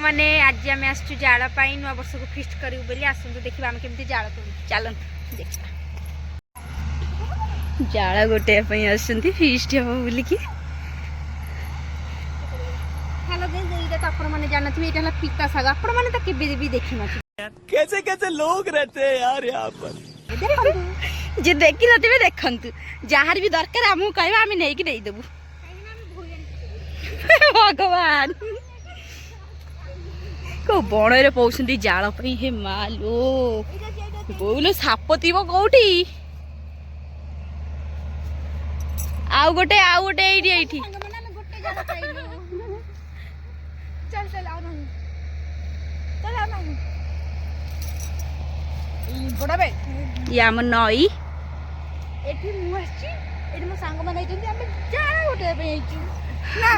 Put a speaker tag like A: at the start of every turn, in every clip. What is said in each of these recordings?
A: मैंने आज आम आसु जाल नुआ वर्ष को फिस्ट करूँ बोली आसतु देखा आम केमती जाल तोड़ू चलतु देखा जाल गोटे आसुँच फिस्ट हम बोलिकी हेलो गाइस आपण मैंने जानते ये पिता साग आपण मैंने तो केबे भी देखी न
B: कैसे कैसे लोग रहते हैं यार यहाँ पर
A: जे देखी नथिबे देखंतु जहार भी दरकार हमहु कहबा आमे नै कि देबू भगवान को बण रे पौसंती जाल पई हे मालो बोलो साप थिबो कोठी आउ गोटे एइठी एइठी चल चल आ नहीं चल आ नहीं बड़ा बे ये आम नई एठी मु आछि एठी मो सांग माने आइछन्ती आमे जाळ गोटे पे आइछु ना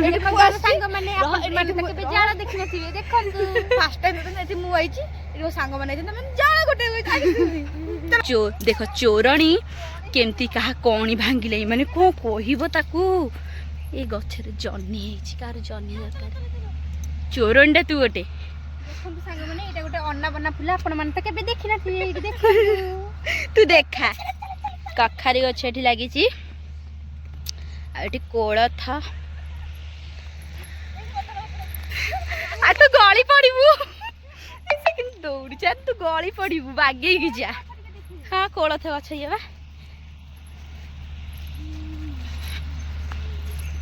A: एठी मो सांग माने आपण माने तके बे जाळ देखि नथिबे देखंतु फर्स्ट टाइम तो एठी मु आइछि एठी मो सांग माने आइछन्ती आमे जाळ गोटे आइछि चो देखो चोरणी केमती कहा कोणी भांगिले माने को कहिबो ताकू ए गछरे जन्नी आइछि कार जन्नी दरकार चोरंडा तू गोटे देखंतु सांग माने एटा गोटे अन्ना बन्ना फुल आपण माने त केबे देखि ना थी एटी देख तू देखा कखारी गछ एठी लागि छि आ एठी कोळथ आ तू गळी पड़िबू ऐसे कि दौड़ी जा तू गळी पड़िबू बागे कि जा हां कोळथ गछ ये बा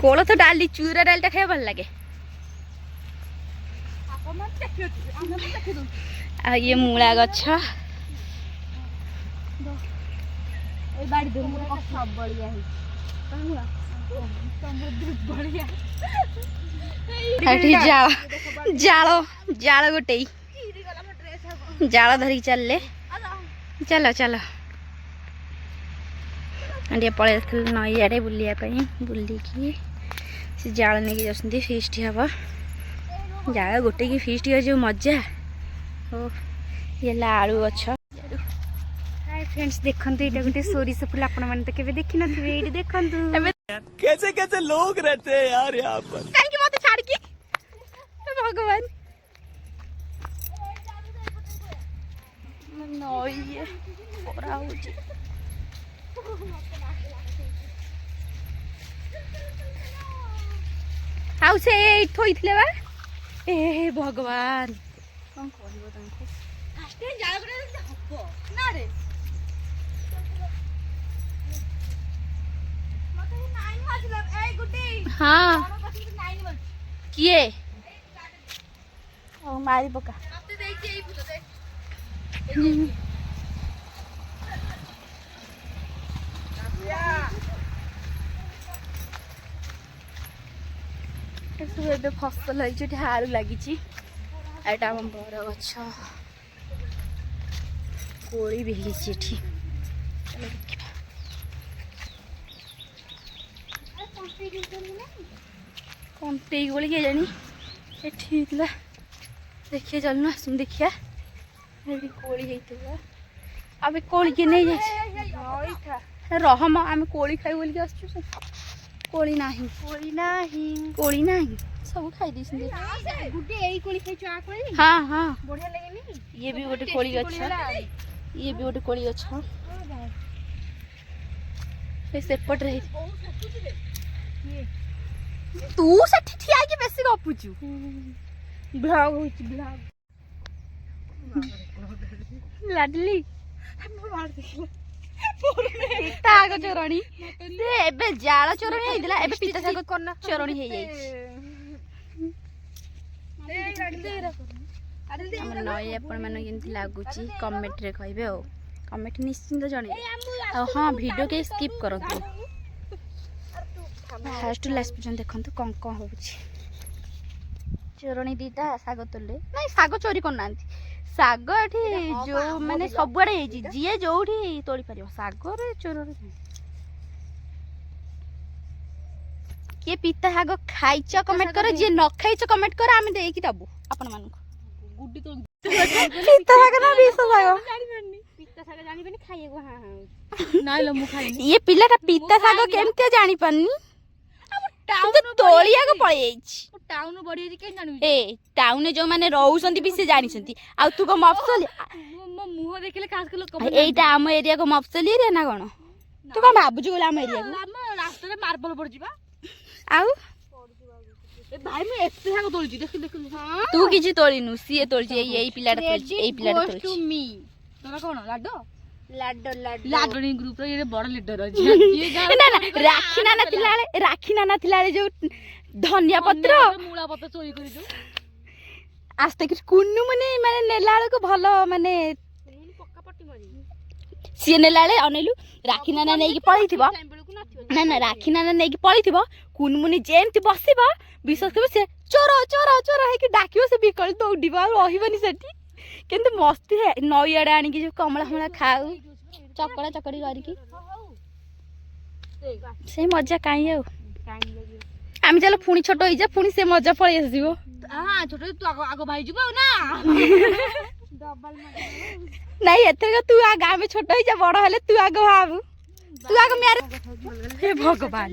A: कोळथ डाली चूरा डालटा खाय भल लागे आ ये मूला गछ जाल गोटे जाल धरिक चलले चलो चलो पलि नई आड़े बुलायापाई बुलिकी से जाल नहीं जाती फिस्ट हम जाल गोटे की फिस्ट जो मजा ओ ये आलू गछ हाय फ्रेंड्स देखंतु एटा गोटे सोरिस फूल आपण माने त केबे देखि नथिबे एटी देखंतु
B: कैसे कैसे लोग रहते हैं यार यहाँ पर
A: काहे कि मते छाड़ की भगवान नई ओरा होची हाउ से थोइथिले बा ए भगवान कौन कहबो तंको फास्ट टाइम जाल करे हप्पो ना रे मते 9 बाजला ए गुडी हां किए ओ मारी पका मते देई एई फुल दे सब फसल है हारू लगी बर गछ कोड़ी भी है कंपे बोली किए जानी एला देखिए चलना आसुन देखिया कोड़ी होता अब कोड़ी के नहीं जाए रहम आम कोड़ी खाई बोल आसु कोड़ी नाही कोड़ी नाही कोड़ी नाही सब खाई दी गुड्डे एई कोड़ी खाई आ कोड़ी हां हां बढ़िया लागेनी ये भी गोटे कोड़ी अच्छा ये भी गोटे कोड़ी अच्छा ए सेपट रही तू सठी ठिया के बेसी गपुचू ब्लॉग होची ब्लॉग लाडली मार देखला पिता आग चोरणी एबे जाल चोरणी होइदिला एबे पिता साग कोन चोरणी हो जाई हम नई आपण मन केमती लागुची कमेंट रे कहबे ओ कमेंट निश्चिंत जणे हां वीडियो के स्किप करंतु फर्स्ट लास्ट पर्यंत देखंतु कोन कोन होउची चोरणी दीटा साग तोले नहीं साग चोरी करनांती साग एठी जो माने सबुआडे हे जी जोठी तोड़ी परियो साग रे चोर रे के पिता साग खाइछ कमेंट करो जे न खाइछ कमेंट करो आमे देई की दबु अपन मान को गुड्डी तो पिता साग ना बीस साग जानि परनी पिता साग जानि परनी खाइए को हां हां नाइ ल मु खाइ ये पिलाटा पिता साग केमते जानि परनी टाउन तोलिया को पळे जाइछ ଟାଉନ ବଢି ଯାଇଛି କେମିତି ଜାଣିବି?
C: ଏ ଟାଉନରେ ଯୋଉମାନେ ରହୁଛନ୍ତି ବି ସେ ଜାଣିଛନ୍ତି। ଆଉ ତୁ କଣ ମଫସଲି?
A: ମୋ ମୁହଁ ଦେଖିଲେ ଖାସ କରି ଲୋକ
C: ଏଇଟା ଆମ ଏରିଆ କଣ ମଫସଲି ଏରିଆ ନା କଣ? ତୁ କଣ ଭାବୁଛୁ କହିଲେ ଆମ ଏରିଆକୁ?
A: ଆମ ରାସ୍ତାରେ ମାର୍ବଲ ପଡିଯିବା।
C: ଆଉ
A: ଏ ଭାଇ ମୁଁ ଏତେ ସାଙ୍ଗ ତୋଳିଛି ଦେଖି ଦେଖି।
C: ତୁ କିଛି ତୋଳିନୁ, ସିଏ ତୋଳିଛି। ଏଇ ପିଲାଟା ତୋଳିଛି, ଏଇ ପିଲାଟା ତୋଳିଛି।
A: ତମେ କଣ ଲାଡୋ?
C: ଲାଡୋ
A: ଲାଡୋଣି ଗ୍ରୁପର ଇଏ ବଡ ଲିଡର ଅଛି।
C: ନା ନା ରାକ୍ଷୀ ନାନା ଥିଲା ବେଳେ ଯୋଉ ଧନିଆ ପତ୍ର
A: ମୂଳା ପତ୍ର ଚୋରି କରିଛୁ।
C: ଆସ୍ତେ କିଛି କୁନୁ ମାନେ ନେଲା ବେଳକୁ ଭଲ ମାନେ ସିଏ ନେଲା ବେଳେ ଅନେଇଲୁ ରାକ୍ଷୀ ନାନା ନେଇକି ପଳେଇଥିବ। ନା ନା ରାକ୍ଷୀ ନାନା ନେଇକି ପଳେଇଥିବ, କୁନମୁନି ଯେମିତି ବସିବ ବିଶ୍ୱାସ କରିବ ସେ ଚୋର ଚୋର ଚୋର ହେଇକି ଡାକିବ, ସେ ବିକଳି ଦୌଡ଼ିବ ଆଉ ରହିବନି ସେଠି। କିନ୍ତୁ ମସ୍ତି ନଈଆଡେ ଆଣିକି ଯୋଉ କମଳା ଫମଳା ଖାଉ ଚକଡା ଚକଡି କରିକି ସେଇ ମଜା କାହିଁ ଆଉ। ଆମେ ଚାଲ ପୁଣି ଛୋଟ ହେଇଯା, ପୁଣି ସେ ମଜା ପଳେଇ ଆସିବ।
A: ଛୋଟ ତୁ ଆଗ ଭାଇ ଯିବୁ ଆଉ ନା।
C: ନାଇଁ ଏଥରକ ତୁ ଆଗ, ଆମେ ଛୋଟ ହେଇଯା, ବଡ ହେଲେ ତୁ ଆଗ ଭାବୁ, ତୁ ଆଗ ମ୍ୟାରେଜ। ହେ ଭଗବାନ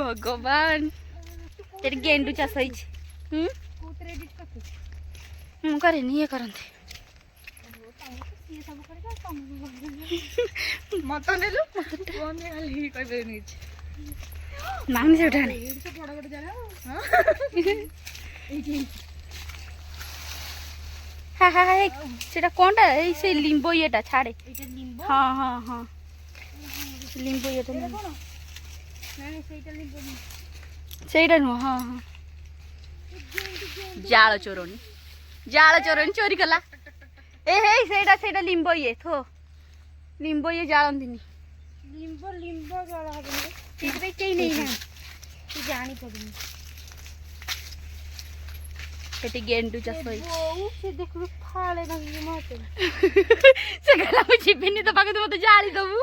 C: ଭଗବାନ, ସେଠି ଗେଣ୍ଡୁ ଚାଷ ହେଇଛି। ମୁଁ କରେନି, ଇଏ କରନ୍ତି।
A: ମତ ନେଲୁ କହିପାରିନି କିଛି।
C: ମାମି ସେଠି ଆଣେ। ସେଟା କଣଟା? ଏଇ ସେ ଲିମ୍ବ ଇଏଟା ଛାଡେ। ହଁ ହଁ ହଁ ଲିମ୍ବ ଇଏଟା ସେଇଟା ନୁହଁ। ହଁ ହଁ ଜାଳ ଚୋରଣୀ ଚୋରି କଲା। ଏ ହେଇ ସେଇଟା ସେଇଟା ଲିମ୍ବ ଇଏ ଥୋ, ଲିମ୍ବ ଇଏ ଜାଳନ୍ତିନି।
A: ଲିମ୍ବ ଜଳ ହବନି ସେଇଥିପାଇଁ କେହି ନେଇନାହାନ୍ତି, ତୁ ଜାଣିପାରିନି।
C: ସେଠି ଗେଣ୍ଡୁ ଚାଷ ହେଇଛି।
A: ସେ ଦେଖୁ ଫାଳେ ଭାଙ୍ଗିକି ମତେ
C: ସେ କହିଲା ମୁଁ ଯିବିନି ତୋ ପାଖକୁ, ମତେ ଜାଳି ଦବୁ।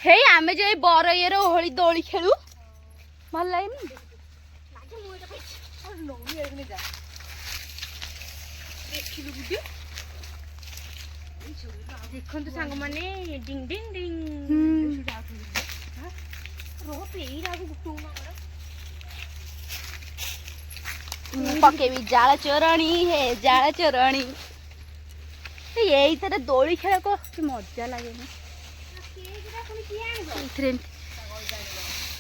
C: ହେଇ ଆମେ ଯୋଉ ଏଇ ବର ଇଏର ଓହଳି ଦୋଳି ଖେଳୁ, ଭଲ ଲାଗେନି?
A: ଦେଖନ୍ତୁ ସାଙ୍ଗମାନେ, ଡିଙ୍ଗ ଡିଙ୍ଗ ଡିଙ୍ଗ
C: ପକେଇବି ଜାଳ ଚୋରଣୀ, ହେ ଜାଳ ଚୋରଣୀ। ଏଇଥିରେ ଦୋଳି ଖେଳକୁ କି ମଜା ଲାଗେନି।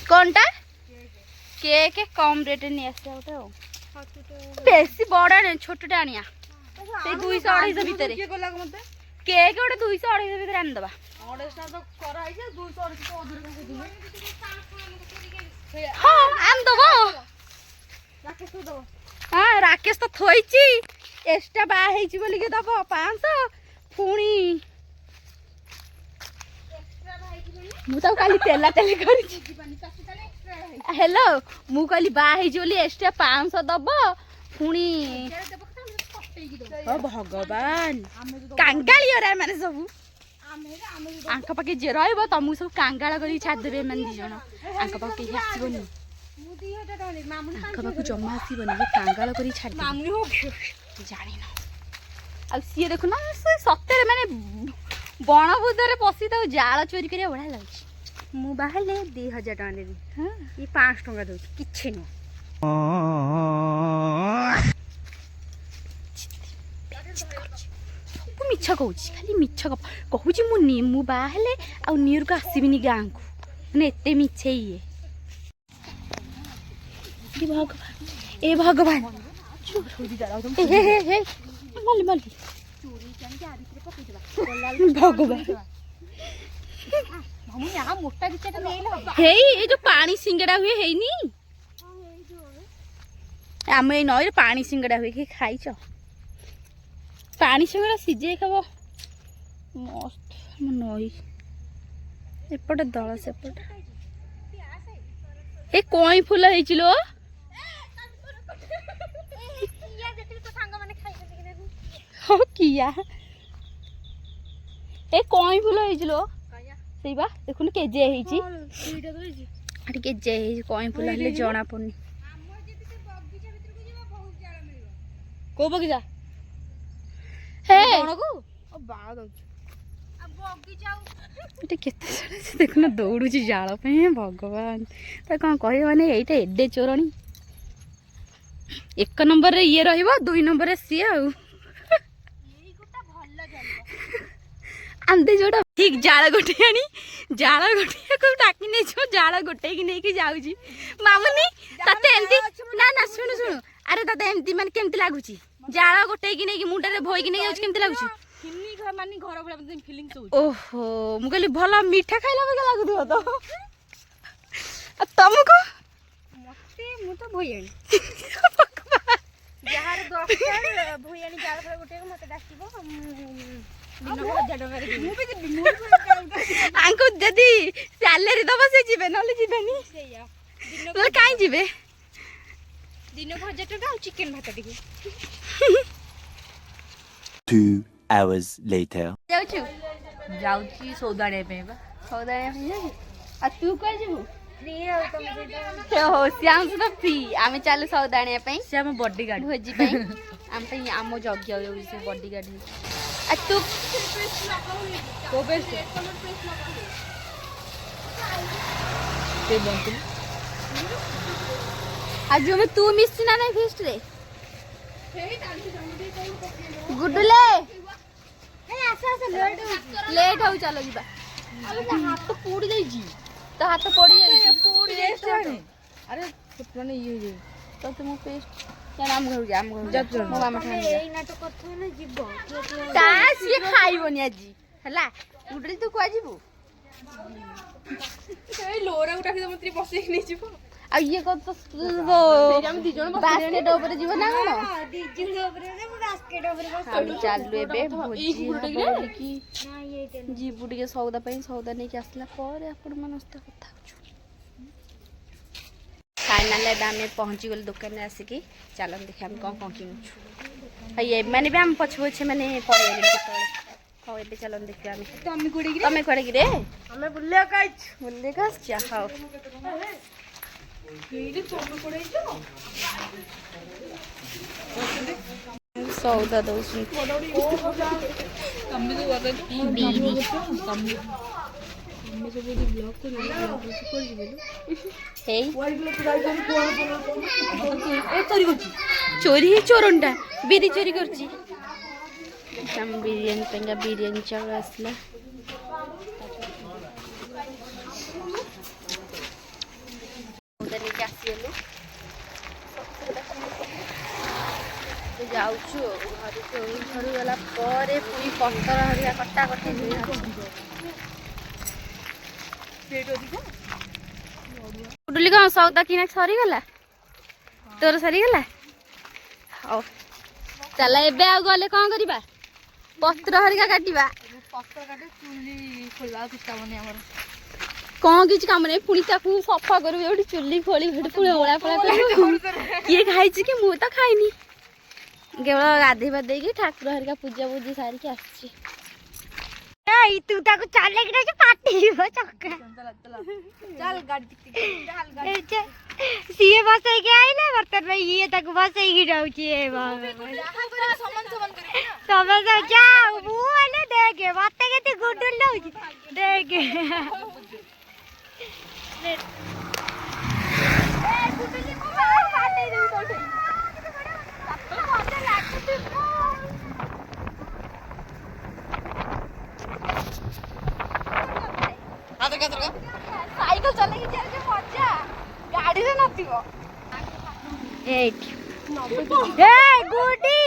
C: କଣଟା କେକ୍ କମ ରେଟ୍ ନେଇ ଆସିବା ଗୋଟେ ଆଉ, ବେଶୀ ବଡ ଆଣିବା, ଛୋଟଟା ଆଣିବା। ସେଇ 200-250 ଭିତରେ କେକ୍ ଗୋଟେ 200-250 ଭିତରେ ଆଣିଦବା। ହଁ ଆଣିଦବ। ହଁ ରାକେଶ ତ ଥୋଇଛି, ଏକ୍ସଟ୍ରା ବାହା ହେଇଛି ବୋଲିକି ଦବ 500। ପୁଣି ମୁଁ ତାକୁ କାଲି ତେଲା ତେଲି କରିଛି। ହେଲୋ, ମୁଁ କହିଲି ବାହା ହେଇଛି ବୋଲି ଏକ୍ସଟ୍ରା 500 ଦବ। ପୁଣି ଭଗବାନ କାଙ୍ଗାଳିଓରା ଏମାନେ ସବୁ। ଆଙ୍କ ପାଖେ ଯିଏ ରହିବ ତମକୁ ସବୁ କାଙ୍ଗାଳ କରିକି ଛାଡ଼ିଦେବେ। ଏମାନେ 2 ଜଣ ଆଙ୍କ ପାଖକୁ କେହି ଆସିବନି, ଆଙ୍କ ପାଖକୁ ଜମା ଆସିବନି। ଇଏ କାଙ୍ଗାଳ କରି ଛାଡ଼ିଦେବେ, ଜାଣିନ? ଆଉ ସିଏ ଦେଖୁନ, ସେ ସତରେ ମାନେ ବଣଭୋଜରେ ପଶି ତାକୁ ଜାଳ ଚୋରି କରିବା ବଢିଆ ଲାଗୁଛି।
A: ମୁଁ ବାହାରିଲେ 2000 ଟଙ୍କା ଦେବି, ଇଏ 500 ଟଙ୍କା ଦଉଛି, କିଛି ନୁହଁ।
C: ସବୁ ମିଛ କହୁଛି, ଖାଲି ମିଛ କହୁଛି। ମୁଁ ବାହା ହେଲେ ଆଉ ନିୟରକୁ ଆସିବିନି ଗାଁକୁ, ମାନେ ଏତେ ମିଛେ ଇଏ। ଏ ଭଗବାନ ହେଇ ଏଇ ଯୋଉ ପାଣି ସିଙ୍ଗଡା ହୁଏ ହେଇନି? ଆମ ଏଇ ନଈରେ ପାଣି ସିଙ୍ଗଡା ହୁଏ, କି ଖାଇଛ? ପାଣି ସିଙ୍ଗଡା ସିଝେଇ ଖାବ ମସ୍ତ। ଆମ ନଈ ଏପଟେ ଦଳ, ସେପଟେ ଏ କଇଁ ଫୁଲ ହେଇଛି ଲୋ। ହଁ କିଆ ଏ କଇଁ ଫୁଲ ହେଇଛି ଲୋ, ସେଇ ବା ଦେଖୁନୁ କେଜେ ହେଇଛି। ଏଠି କେଜେ ହେଇଛି, କଇଁ ଫୁଲ ହେଲେ ଜଣା ପଡୁନି। କୋଉ ବଗିଚା? ହେ ଏଠି କେତେ ସାରା ସେ ଦେଖୁନ ଦୌଡ଼ୁଛି ଜାଳ ପାଇଁ ଭଗବାନ ତା କ'ଣ କହିବ ମାନେ ଏଇଟା ଏଡ଼େ ଚୋରଣୀ ଏକ ନମ୍ବରରେ ଇଏ ରହିବ 2 ନମ୍ବରରେ ସିଏ ଆଉ ଆନ୍ତେ ଯୋଉଟା ଠିକ ଜାଳ ଗୋଟେଇ ଆଣି ଜାଳ ଗୋଟେଇବାକୁ ଡାକି ନେଇଯିବ ଜାଳ ଗୋଟେଇକି ନେଇକି ଯାଉଛି ମାମୁନି ତତେ ଏମିତି ନା ନା ଶୁଣୁ ଶୁଣୁ ଆରେ ତତେ ଏମିତି ମାନେ କେମିତି ଲାଗୁଛି ଜାଳ ଗୋଟେଇକି ନେଇକି ମୁଣ୍ଡରେ ଭୋଇକି ନେଇ ଯାଉଛି କେମିତି ଲାଗୁଛି ଓହୋ ମୁଁ କହିଲି ଭଲ ମିଠା ଖାଇଲା ଭଳିଆ ଲାଗୁଥିବ ତ ତମକୁ
A: ମୁଁ ତ ଭୋଇଆଣି ଯାହାର ଦରକାର ଭୋଇଆଣି ଜାଳ ଫଳ ଗୋଟେ ମତେ ଡାକିବ
C: ଆଙ୍କୁ ଯଦି ସାଲେରୀ ଦବ ସେ ଯିବେ ନହେଲେ ଯିବେନି ନହେଲେ କାହିଁ ଯିବେ
A: ଦିନକୁ 1000 ଟଙ୍କା ଆଉ ଚିକେନ ଭାତ ଟିକେ
B: 2 hours later.
C: ଯାଉଛୁ
A: ଯାଉଛି ସଉଦା ଆଣିବା ପାଇଁ ବା
C: ସଉଦା ଆଣିବା ପାଇଁ ଯାଉଛୁ ଆଉ ତୁ କୁଆଡ଼େ ଯିବୁ
A: ଫ୍ରି ଆଉ ତମେ
C: ଓହୋ ସେ ଆମ ସହିତ ଫ୍ରି ଆମେ ଚାଲୁ ସଉଦା ଆଣିବା ପାଇଁ
A: ସେ ଆମ ବଡିଗାର୍ଡ
C: ଭୋଜି ପାଇଁ ଆମ ପାଇଁ ଆମ ଯଜ୍ଞ ଯାଉଛି ସେ ବଡିଗାର୍ଡ ଆଉ ତୁ
A: କୋ ବେଷ୍ଟ ସେ ବନ୍ତିନି
C: ଆଉ ଯୋଉ ତୁ ମିଶି ନା ନାଇଁ ଫିଷ୍ଟ ରେ ଗୁଡୁଲେ ଲେଟ୍ ହଉ ଚାଲ ଯିବା
A: ହାତ ପୋଡି ଯାଇଛି
C: ତ ହାତ ପୋଡି ଯାଇଛି
A: ଆରେ ମାନେ ଇଏ ହେଇଯାଏ
C: ତତେ ମୁଁ ପେଷ୍ଟ ଚାଲ ଆମ ଘରକୁ ଯା ଆମ ଘରକୁ ମୋ ମାମା ଠାରୁ
A: ଏଇ ନାଟକ କଥା ନା ଯିବ
C: ତା ସିଏ ଖାଇବନି ଆଜି ହେଲା ଗୁଡୁଲି ତୁ କୁଆ ଯିବୁ
A: ଏଇ ଲୋରାକୁ ଡାକି ଦବ ମତେ ବସେଇକି ନେଇଯିବ
C: ଆଉ ଇଏ କଣ ତ ବାସ୍କେଟ ଉପରେ ଯିବ ନା କଣ ଆମେ ଚାଲୁ ଏବେ ଭୋଜି ବୋଲିକି ଯିବୁ ଟିକେ ସଉଦା ପାଇଁ ସଉଦା ନେଇକି ଆସିଲା ପରେ ଆପଣମାନଙ୍କ ସହିତ କଥା ହଉଛୁ ଫାଇନାଲ ଏବେ ଆମେ ପହଞ୍ଚିଗଲୁ ଦୋକାନରେ ଆସିକି ଚାଲନ୍ତୁ ଦେଖିବା ଆମେ କ'ଣ କିଣୁଛୁ ଆଉ ଏମାନେ ବି ଆମ ପଛେ ପଛେ ମାନେ ପଳେଇଲେ କେତେବେଳେ ହଉ ଏବେ ଚାଲନ୍ତୁ ଦେଖିବା ଆମେ ତମେ କୁଆଡ଼େ କିରେ
A: ଆମେ ବୁଲିବାକୁ ଆଇଛୁ
C: ବୁଲିବାକୁ ଆସିଛ ହଉ ସଉଦା ଦଉଛନ୍ତି ଚୋରି ଚୋରଣଟା ବିରି ଚୋରି କରୁଛି ଆମ ବିରିୟାନୀ ପାଇଁକା ବିରିୟାନୀ ଚାଉଳ ଆସିଲା ନେଇକି ଆସିଗଲୁ ଯାଉଛୁ ଘରକୁ ଘରୁ ଗଲା ପରେ ପୁଣି ପତ୍ର ହରିକା କଟାକଟି ଗୁଡୁଲି କ'ଣ ସଉଦା କିଣା ସରିଗଲା ତୋର ସରିଗଲା ହଉ ଚାଲ ଏବେ ଆଉ ଗଲେ କ'ଣ କରିବା ପତ୍ର ହରିକା କାଟିବା କ'ଣ କିଛି କାମ ନାହିଁ ପୁଣି ତାକୁ ସଫା କରିବୁ ଏଠି ଚୁଲି ଖୋଳି ପୁଣି ଓଳା ଫଳା କରିବୁ କିଏ ଖାଇଛି କି ମୁଁ ତ ଖାଇନି କେବଳ ଗାଧେଇ ପାଧେଇକି ଠାକୁର ହରିକା ପୂଜା ପୂଜି ସାରିକି ଆସିଛି
A: ତୁ ତାକୁ ଚାଲେକି ନେଇକି ପାଟିଯିବ ଚକା ସିଏ ବସେଇକି ଆଇଲେ ବର୍ତ୍ତମାନ ଇଏ ତାକୁ ବସେଇକି ଯାଉଛି ସମସ୍ତେ ଯାଉ ମୁଁ ହେଲେ ଦେଖେ ମତେ କେତେ ଗୁଡୁଲ ଦଉଛି ଦେଖେ
C: ସାଇକେଲ ଚଲେଇକି ଯିବାର ମଜା ଗାଡିରେ ନଥିବ
A: ଗୁଡି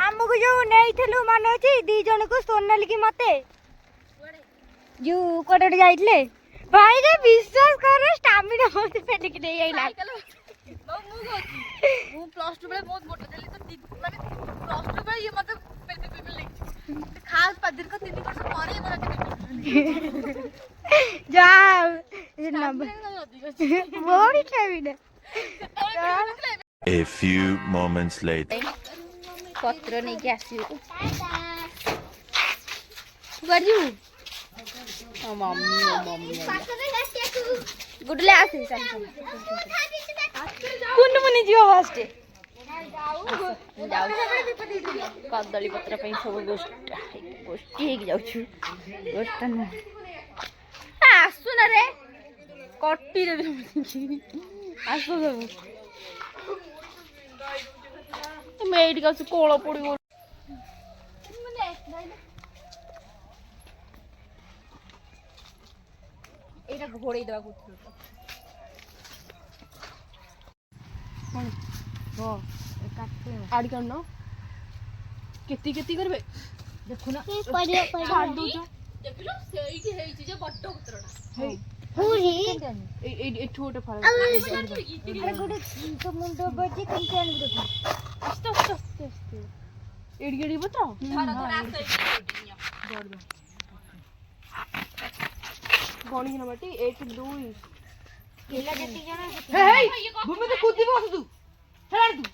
A: ଆମକୁ ଯୋଉ ନେଇଥିଲୁ ମନେ ଅଛି 2 ଜଣକୁ ସୋନାଲି କି ମତେ ଯୋଉ କୁଆଡେ ଯାଇଥିଲେ ଭାଇ ରେ ବିଶ୍ୱାସ କର ଷ୍ଟାମିନା ବହୁତ ପେଲିକି ନେଇ ଆଇଲା
C: ମୁଁ ପ୍ଲସ୍ 2 ବେଳେ ବହୁତ ମୋଟା ଥିଲି ତ ମାନେ ପ୍ଲସ୍ 2 ବେଳେ ଇଏ ମତେ ପେଲି ଖାସ ପାଦିର 3 ବର୍ଷ ପରେ ମୋର
A: ଯାଉ ବହୁତ stamina
B: A few moments later.
C: ପତ୍ର ନେଇକି ଆସିବୁ କୁଆଡେ ଯିବୁ ମମ୍ମି ଗୁଡୁଲେ ଆସେ କୁନୁ ମୁନି ଯିବ ଫାଷ୍ଟ କଦଳୀ ପତ୍ର ପାଇଁ ସବୁ ଗୋଷ୍ଠୀ ହେଇକି ଯାଉଛୁ। ଗୋଷ୍ଠୀ ନୁହଁ ଆସୁନ ରେ କଟି ଦେବି ଆସ ସବୁ ମୁଁ ଏଇଠିକି ଆସୁ କୋଳ ପଡ଼ିବ। ଏଇଟା ଘୋଡ଼େଇ ଦେବାକୁ
A: ଆଡି କାଢନ କେତି କେତି କରିବେ ଦେଖୁନ ଛାଡି ଦଉଛ ଦେଖିଲୁ ସେଇଠି ହେଇଛି ଯେ ବଡ ପତ୍ରଟା ଏଠୁ ଗୋଟେ ଫଳ ମୁଣ୍ଡ ବଜି କେମିତି ଆଣିବୁ ଆସ୍ତେ ଆସ୍ତେ ଆସ୍ତେ ଆସ୍ତେ ଏଡି ଏଡି ପତ୍ର ଗଣିକିନା ବାଟି 1 2 ପିଲା ଯେତିକି ଜଣ ଭୂମି ତ କୁଦି ବସ ତୁ ଛାଡ ତୁ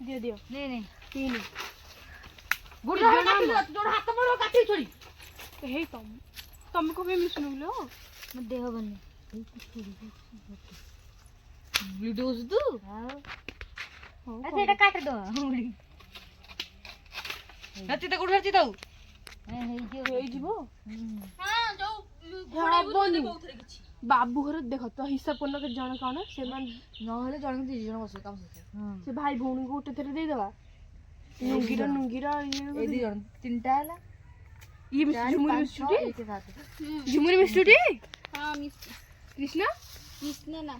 A: ଦିଅ ଦିଅ ନେ ନେ ତିନି ଗୋଟେ ଜଣ ହାତ ପଡ କାଟି ଛଡି ହେଇ ତମେ କବେ ମିଶୁନ ବୋଲ ମୋ ଦେହ ବନି ଭିଡିଓସ୍ ତୁ
D: ସେଇଟା କାଟି ଦବା
A: ହାତି ତ କୋଠି ହାତି ତାଉ ହେଇଯିବ ହବନି ବାବୁ ଘର ଦେଖ ତ ହିସାବ କରିନ କେତେ ଜଣ କଣ ସେମାନେ ନହେଲେ ଜଣକୁ 2 ଜଣ ବସିବ କାମ ସେ ଭାଇ ଭଉଣୀକୁ ଗୋଟେ ଥରେ ଦେଇଦବା ନୁଙ୍ଗିର ଇଏ 2 ଜଣ 3ଟା ହେଲା ଇଏ ଝୁମୁରି ମିଷ୍ଟୁଟି
C: ହଁ
A: କୃଷ୍ଣ
C: ନା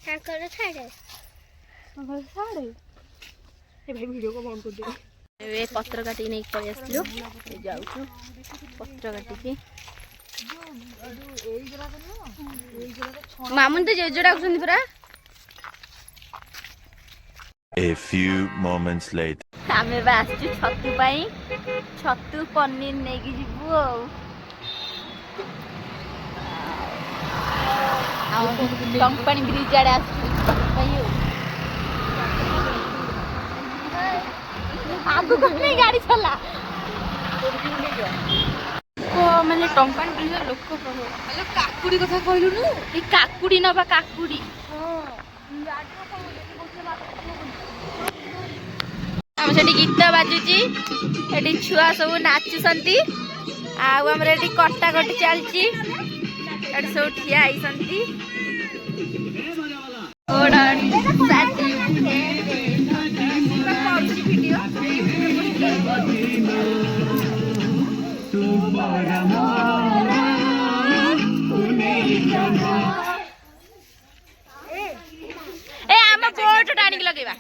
D: ତାଙ୍କର ଛାଡେ
A: ଏ ଭାଇ ଭିଡିଓ को बंद कर दे
C: ए पत्र काटी नहीं पळी आसलो जाउछु पत्र काटी मामुन तो जोड़ा कुछन पुरा
B: A few moments later.
C: आमे बासछु छतु पाई छतु पनीर नेकी जिबु आ कंपनी ब्रिज आड़े आसछु आगु कोने गाड़ी चला को माने टंपान ब्रिज लोक प्रभु हेलो काकुडी कथा कहलु न ए काकुडी नबा काकुडी हम सेठी गीत बाजुची एठी छुआ सब नाचुसंती आ हमरे एठी कट्टा कट्टी चलची एठी सब ठिया आइसंती ओडाडी साथी वीडियो ए आम बोट टाणी लगेबा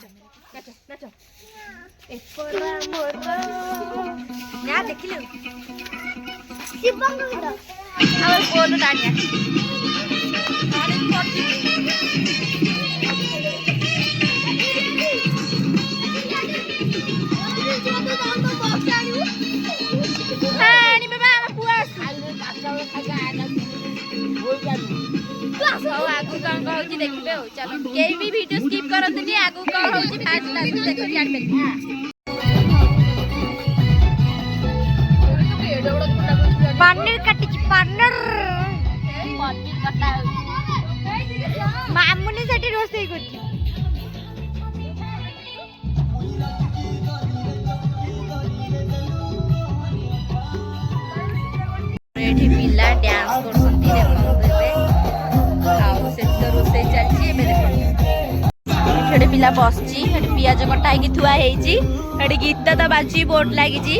C: ना देखिलु
D: शिवंग वीडियो
C: और बोट टाणिया आगु कौन कहूँ देखिए चलो कई भी वीडियो स्किप करते आगु कौन हूँ फास्ट लास्ट देख जान
D: पनीर काटी पनीर
C: कटा
D: मामुनी सेठी रोसई करछि
C: एठी पिला डांस करसंती देखंतु एबे आउ सेतो रोसई चलची एबे देखंतु एठी पिला बसची एठी पियाज कटा हेकी थुआ हेची एठी गीत त बाजी बोट लागिची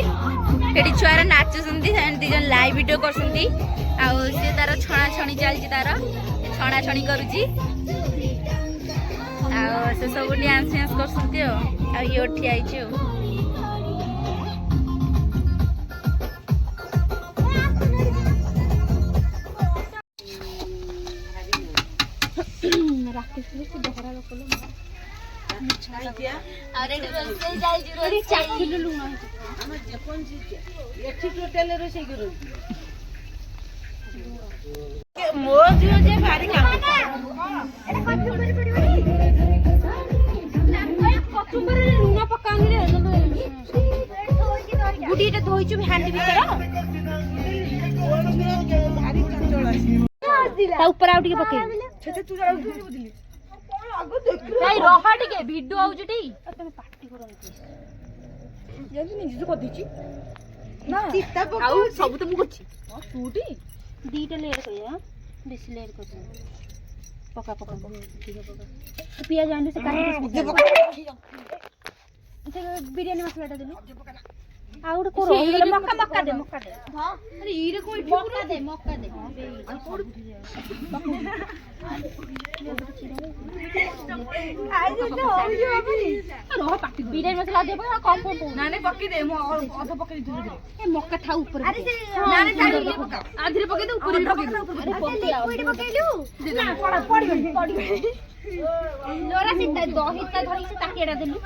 C: एठी छुआरा नाचुसंती सेन दी जन लाइव वीडियो करसंती आउ से तार छणा छणी चलची तार छणा छणी करूची आउ से सब डांस करसंती आ यो ठिया आइची
A: ମୋ ଝିଅ ଯେ ଭାରି କାମ କଚୁମ୍ବରରେ ଲୁଣ ପକାଉନି ରେ ଗୁଡିଟା ଧୋଇଛୁ ହାଣ୍ଡି ଭିତର ତା ଉପରେ ଆଉ ଟିକେ ପକେଇ
C: ଏଇ ରହ ଟିକେ ଭିଡିଓ ଆଉଛି ଟି
A: ତମେ ପାଟି କରନ୍ତି ଯେମିତି ନିଜେ କରିଦେଇଛି ନା
C: ଆଉ ସବୁ ତ ମୁଁ କରୁଛି
A: ତୁଟି
C: ଦିଟା ଲେୟର କରିବା ବେଶୀ ଲେୟର କରିଦେବା ପକା ପକା ପିଆଜ ଆଣିଲେ ସେ କାଟି ସେ ବିରିୟାନୀ ମସଲାଟା ଦେଲୁ ଆଉ ଗୋଟେ କୋଉ ରହିଗଲା ମକା ଦେ ହଁ ଆରେ ଇରେ କୋଇ ମକା ଦେ ରହ ପାଟି ବିରିୟାନୀ ମସଲା ଦେ କମ
A: ନା ପକେଇ ଦେ ମୁଁ ଅଧ ପକେଇ ଦେଇଥିଲି
C: ଏ ମକା ଥା ଉପରେ
A: ଆରେ ସେ ନା ପକା ଆଧିରେ ପକେଇ ଦେ ଉପରେ ପକେଇ ଦେ ପଡ଼ିବନି
C: ଲୋରା ସିଧା ଦହିଟା ଧରିକି ସେ ତାକିଆଟା ଦେଲୁ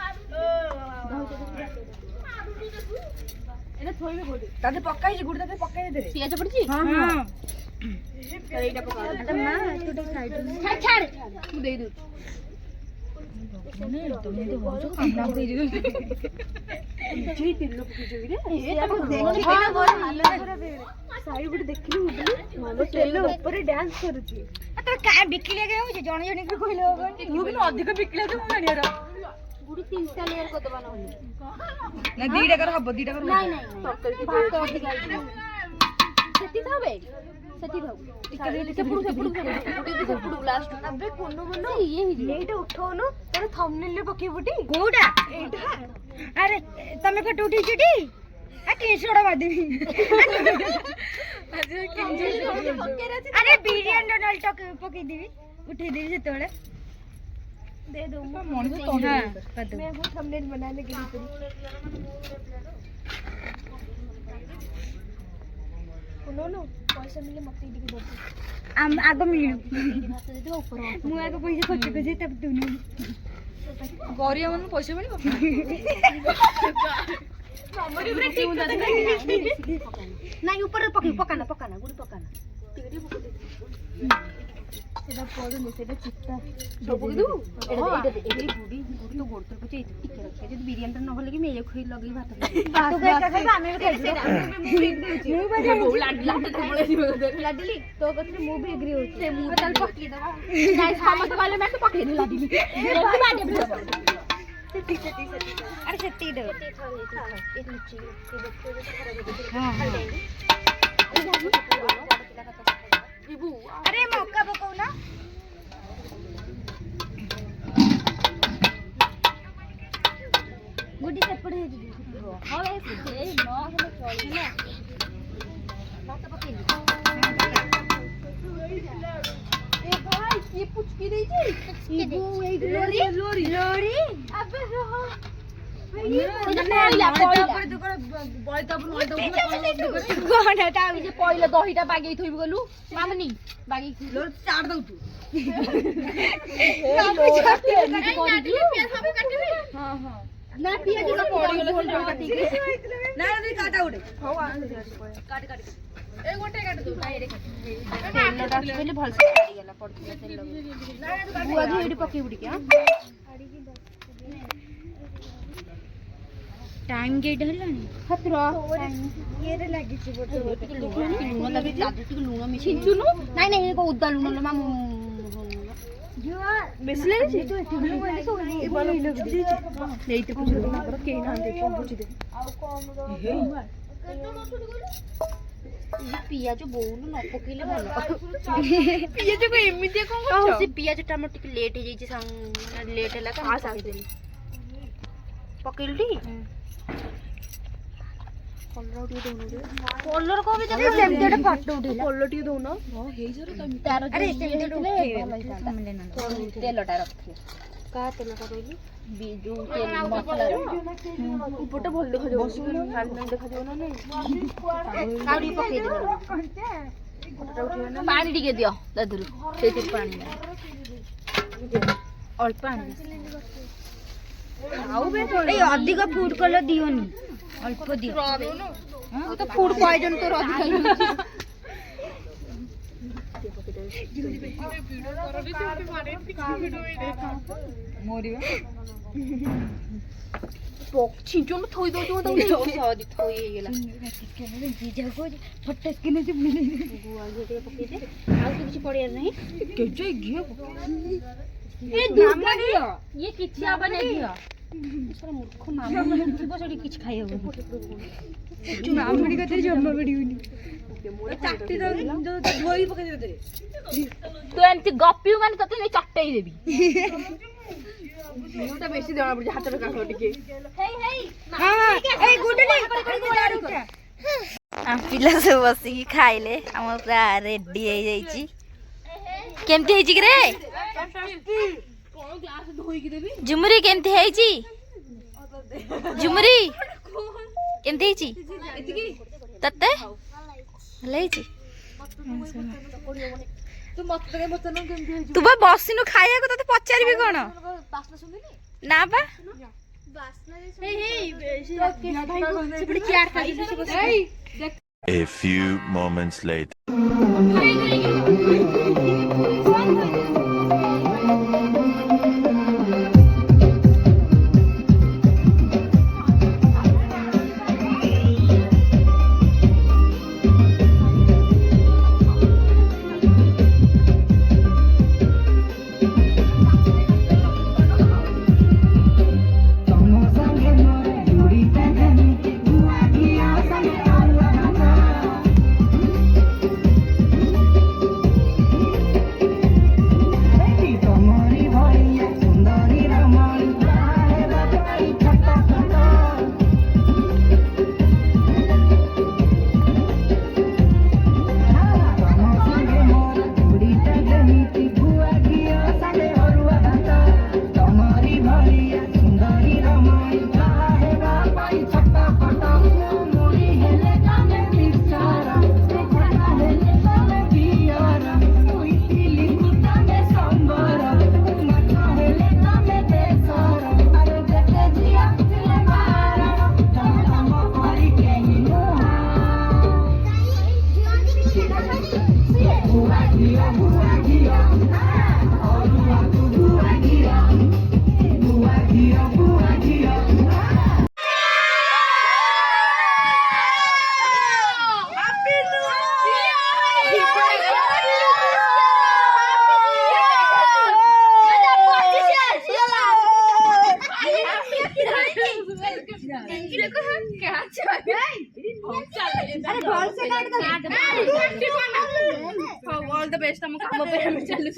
A: ଏଟା ଥୋଇବେ କୋଠି ତାতে ପକାଇଛି ଗୁଡ ତାতে ପକାଇ ଦେ
C: ପିଆଜ ପଡିଛି
A: ହଁ
C: ଏଇଟା ପକା
A: ମା ତୁ ଟିକେ ସାଇଡ
C: ଛାଡ ମୁଁ ଦେଇ ଦଉଛି
A: ତମେ ତ ବହୁତ କାମନା ଦେଇ ଦିଅ ଯେଇ ତେଲ ପକେଇଛ କି ରେ ସାଇ ଗୋଟେ ଦେଖିଲୁ ତେଲ ଉପରେ ଡ୍ୟାନ୍ସ କରୁଛି
D: ତୋର କାଇଁ ବିକିଲେ କେ ହଉଛି ଜଣେ ଜଣେ କହିଲେ ହବନି
A: ତୁ କିନ୍ତୁ ଅଧିକ ବିକିଲେ ତୁ ଜାଣିବାର
C: ଗୁଡି 3ଟା ଲେୟାର କରିଦବା ନହେଲେ
A: ନା ଦିଟା କର ହବ ଦିଟା କର
C: ନାଇଁ ତରକାରୀ ଭାତ ଅଧିକ ଆଇଛି ସେଠି ଥାବେ ସେପଟୁ ଲାଷ୍ଟ
A: ଆବେ କୋନ କୋନ
C: ଇଏ ହେଇଯିବ
A: ଏଇଟା ଉଠଉନୁ ତୋର ଥମ୍ବନେଲ ରେ ପକେଇବୁଟି
D: କୋଉଟା
A: ଏଇଟା
D: ଆରେ ତମେ ଫଟୋ ଉଠେଇଛୁ ଟି ଆ କିଂଶଡା ମାରିଦେବି ଆରେ ବିରିୟାନୀ ର ନଲ ଟକ ପକେଇଦେବି ଉଠେଇଦେବି ସେତେବେଳେ
A: दे दो मणि तो मैं वो थंबनेल बनाने के लिए सुनो पैसा मिले मत दी दो
D: आग मिलू
C: ଭାତ ଦେଇଦେବା ଉପରେ
D: ମୁଁ ଆଗ ପଇସା ଖର୍ଚ୍ଚ କରିଛି ତାପରେ ତୁନି
A: गौरिया मन पैसा मिले
C: ନାଇଁ ଉପରେ ପକାନା ଗୁଡି ପକାନା
A: ସେଟା ପଡୁନି ସେଟା ଚିତା
C: ସବୁ ଦୁ ଏଇଟା ଗୁଡି ତ ଗୋଡ ତର ପଛେ ଟିକେ ରଖିବା ଯଦି ବିରିୟାନୀ ଟା ନହେଲେ କି ମେୟ ଖୋଇ ଲଗେଇ ଭାତ
A: ଲାଡିଲି ତୋ କଥା ମୁଁ ବି ଏଗ୍ରି ହଉଛି
C: ମୁଁ ତାହେଲେ ପକେଇ ଦବା ସମସ୍ତେ କହିଲେ ମ୍ୟାମ୍ ପକେଇନି ଲାଡିଲି
D: ଆରେ ସେତିକି ଦେବ ଆରେ ମକା ପକଉନା ଗୁଡି ସେପଟେ ହେଇଯିବ
C: ପଇଲା ଦହିଟା ବାଗେଇ ଥୋଇବୁ ଗଲୁ ମାମୁନି ବାଗେଇ
A: ଚାଟ ଦଉଛୁ
C: ନା ପିଆଜ ପଡିଗଲା
A: ନା କାଟା ଗୋଟେ ହଉ କାଟି ଏ ଗୋଟେ କାଟି ଦଉ
C: ତେଲଟା ଅଛି ବୋଲି ଭଲସେ ଛାଡିଗଲା ପଡିଥିଲା ତେଲ ଗୁଆ ଘି ଏଠି ପକେଇବୁ ଟିକେ
D: टाइम गेट हेलानी
C: खतरा
D: ये रे लागिछि बोटे
C: ଟିକେ ଲୁଣ ଲାଗି ଯାଦୁ ଟିକେ ଲୁଣ ମିଶେଇ ଚୁନୁ ନାଇଁ ନାଇଁ ଏ ଉଦା ଲୁଣ ଲ ମାମୁ
D: जुआ
A: ବେଶୀ ଲାଗିଛି ତୁ ଏଠି ବି ଏ ଭଲ ନେଇ ତ ପୁଛୁ ଆମର କେହି ନାହାନ୍ତି କଣ ବୁଝି ଦେ
C: ପିଆଜ ବୋଉନ ନ ପକେଇଲେ ଭଲ
A: ପିଆଜ କୁ ଏମିତି କଣ
C: ଆଉ
A: କରୁଛ
C: ସେ ପିଆଜ ଟା ଆମର ଟିକେ ଲେଟ୍ ହେଇଯାଇଛି ଲେଟ୍ ହେଲା ତ ପକେଇଲୁ ଟି
A: କଲର ଟିକେ ଦଉନ
C: କଲର କଣ ବି
D: अरे सेमती ଗୋଟେ ଫଟୋ ଉଠେଇଲା
A: କଲର ଟିକେ ଦଉନ ହଁ ହେଇଯାରୁ ତମେ
C: ତାର
D: अरे सेमती ଗୋଟେ ଉଠେଇଲା
C: ତେଲଟା ରଖି କା ତେଲଟା କହିଲି ଯୋଉ ମସଲା
A: ଉପରଟା ଭଲ ଦେଖାଯାଉ ନାଲି ନାଲି ଦେଖାଯିବ ନା ନାଇଁ
C: କାଉଡି ପକେଇଦେବ ପାଣି ଟିକେ ଦିଅ ଦାଦୁରୁ ସେଇଥିରୁ ପାଣି ଅଳ୍ପ ପାଣି
A: ଆଉ ବେ
D: ए अधिक फूड कलर दियोनी अल्प दियो
C: ତ ଫୁଡ୍ ପଏଜନ ତୋର ଅଧିକ ହେଇଯାଉଛି ଛିଞ୍ଚୁନ ଥୋଇ ଦଉଛୁ ମତେ ସହଜି ଥୋଇ ହେଇଗଲା
D: जीजा को फटक के नहीं मिले
C: ଗୁଆ ଘିଅ ଟିକେ ପକେଇଦେ ଆଉ ତ କିଛି ପଡିବାର ନାହିଁ
A: କେଜେ ଘିଅ ଏ ଦୁର୍ଗା ଘିଅ ଇଏ କିଛି ହବ ନା ଘିଅ ସେଟା ମୂର୍ଖ ମାମୁନି ଥିବ ସେଠି କିଛି ଖାଇ ହବନି
D: ମାମୁଡି କତିରେ ଜମା ପଡିବନି
A: ତୁ ଏମିତି ଗପିବୁ ମାନେ ତତେ ନେଇ ଚଟେଇ ଦେବି
C: ବେଶୀ ଜଣା ପଡୁଛି ହାତରେ କାଠ ଟିକେ
A: ପିଲା ସବୁ ବସିକି ଖାଇଲେ ଆମର ପୁରା ରେଡି ହେଇଯାଇଛି କେମିତି ହେଇଛି କି ରେ ଝୁମୁରି କେମିତି ହେଇଛି ଝୁମୁରି କେମିତି ହେଇଛି ତତେ ଭଲ ହେଇଛି ତୁ ବା ବସିନୁ ଖାଇବାକୁ ତତେ ପଚାରିବି କଣ ନା ବା
B: A few moments later.
C: All the best हम काम पे हमें चल